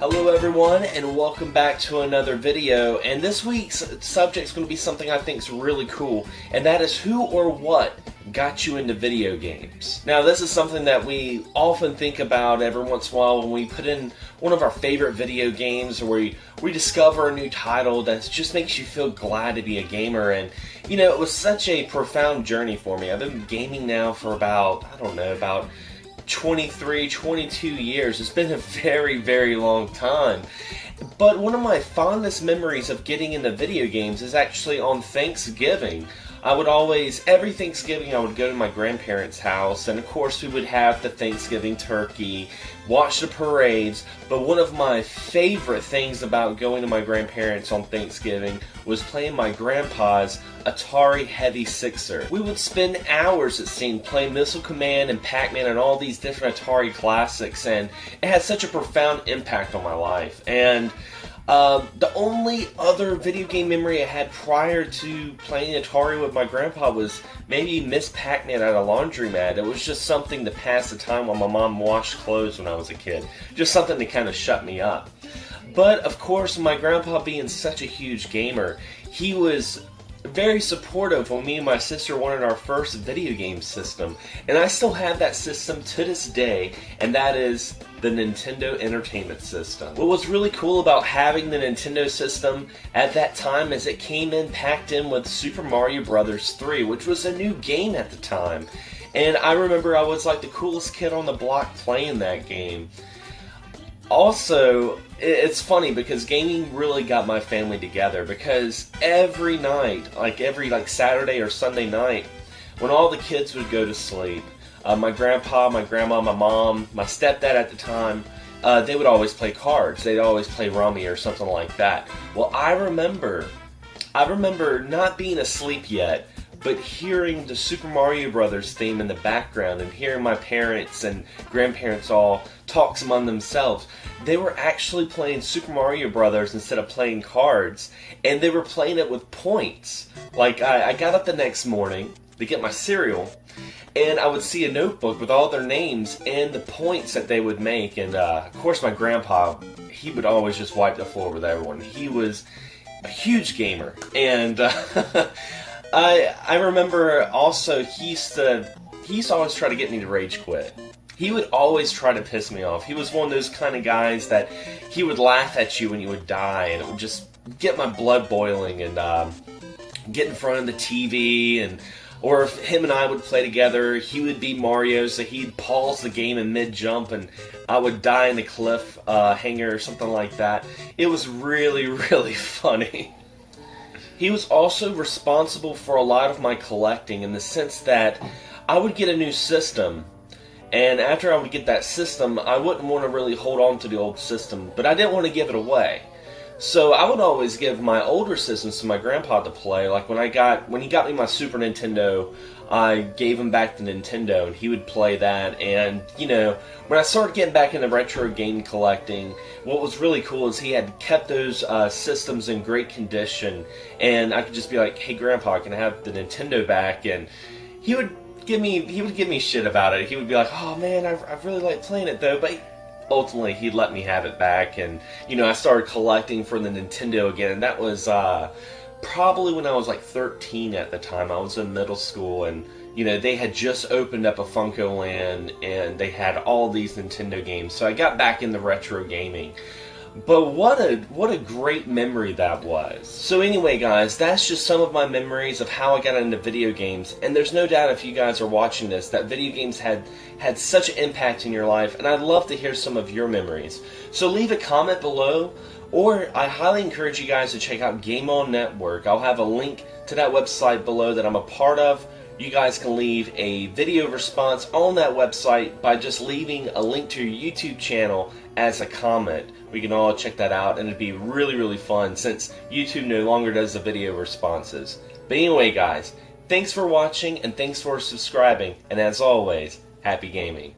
Hello everyone, and welcome back to another video. And this week's subject is going to be something I think is really cool, and that is who or what got you into video games. Now, this is something that we often think about every once in a while when we put in one of our favorite video games, or we discover a new title that just makes you feel glad to be a gamer. And you know, it was such a profound journey for me. I've been gaming now for about 23, 22 years. It's been a very, very long time. But one of my fondest memories of getting into video games is actually on Thanksgiving. Every Thanksgiving I would go to my grandparents' house, and of course we would have the Thanksgiving turkey, watch the parades, but one of my favorite things about going to my grandparents on Thanksgiving was playing my grandpa's Atari Heavy Sixer. We would spend hours, it seemed, playing Missile Command and Pac-Man and all these different Atari classics, and it had such a profound impact on my life. And the only other video game memory I had prior to playing Atari with my grandpa was maybe Miss Pac-Man at a laundromat. It was just something to pass the time while my mom washed clothes when I was a kid. Just something to kind of shut me up. But of course, my grandpa being such a huge gamer, he was very supportive when me and my sister wanted our first video game system. And I still have that system to this day, and that is the Nintendo Entertainment System. What was really cool about having the Nintendo system at that time is it came in packed in with Super Mario Bros. 3, which was a new game at the time. And I remember I was like the coolest kid on the block playing that game. Also, it's funny because gaming really got my family together, because every night, every Saturday or Sunday night, when all the kids would go to sleep, my grandpa, my grandma, my mom, my stepdad at the time, they would always play cards. They'd always play Rummy or something like that. Well, I remember not being asleep yet, but hearing the Super Mario Brothers theme in the background and hearing my parents and grandparents all talk among themselves. They were actually playing Super Mario Brothers instead of playing cards, and they were playing it with points. I got up the next morning to get my cereal, and I would see a notebook with all their names and the points that they would make. And of course my grandpa, he would always just wipe the floor with everyone. He was a huge gamer, and I remember also he used to always try to get me to rage quit. He would always try to piss me off. He was one of those kind of guys that he would laugh at you when you would die, and it would just get my blood boiling, and get in front of the TV, or if him and I would play together, he would be Mario, so he'd pause the game in mid-jump, and I would die in the cliff hanger or something like that. It was really, really funny. He was also responsible for a lot of my collecting, in the sense that I would get a new system, and after I would get that system, I wouldn't want to really hold on to the old system, but I didn't want to give it away. So I would always give my older systems to my grandpa to play. Like when he got me my Super Nintendo, I gave him back the Nintendo, and he would play that. And you know, when I started getting back into retro game collecting, what was really cool is he had kept those systems in great condition, and I could just be like, "Hey, Grandpa, can I have the Nintendo back?" And he would give me shit about it. He would be like, "Oh man, I really like playing it though," but ultimately he'd let me have it back. And you know, I started collecting for the Nintendo again, and that was probably when I was like 13 at the time. I was in middle school, and you know, they had just opened up a Funko Land, and they had all these Nintendo games, so I got back into retro gaming. But what a great memory that was. So anyway, guys, that's just some of my memories of how I got into video games. And there's no doubt, if you guys are watching this, that video games had such an impact in your life, and I'd love to hear some of your memories. So leave a comment below, or I highly encourage you guys to check out Game On Network. I'll have a link to that website below that I'm a part of. You guys can leave a video response on that website by just leaving a link to your YouTube channel as a comment. We can all check that out, and it'd be really, really fun since YouTube no longer does the video responses. But anyway, guys, thanks for watching, and thanks for subscribing, and as always, happy gaming.